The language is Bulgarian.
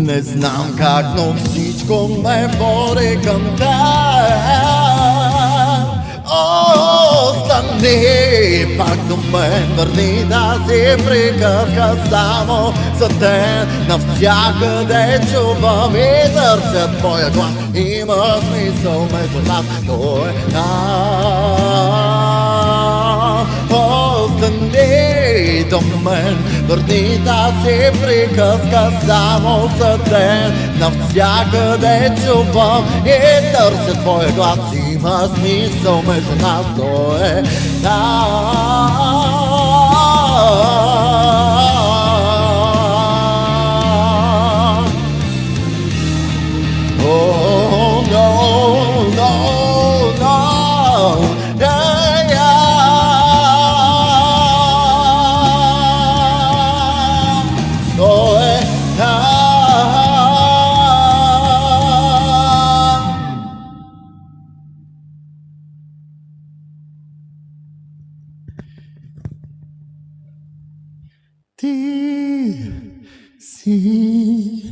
Не знам как, но всичко ме води към теб. Остани пак до мен, върни тази приказка само за теб. Навсякъде чувам и търся твоя глас. Има смисъл между нас, то е остани до мен, върни тази приказка само за теб. Навсякъде чувам и търся твоя глас. Има смисъл между нас, то е ти си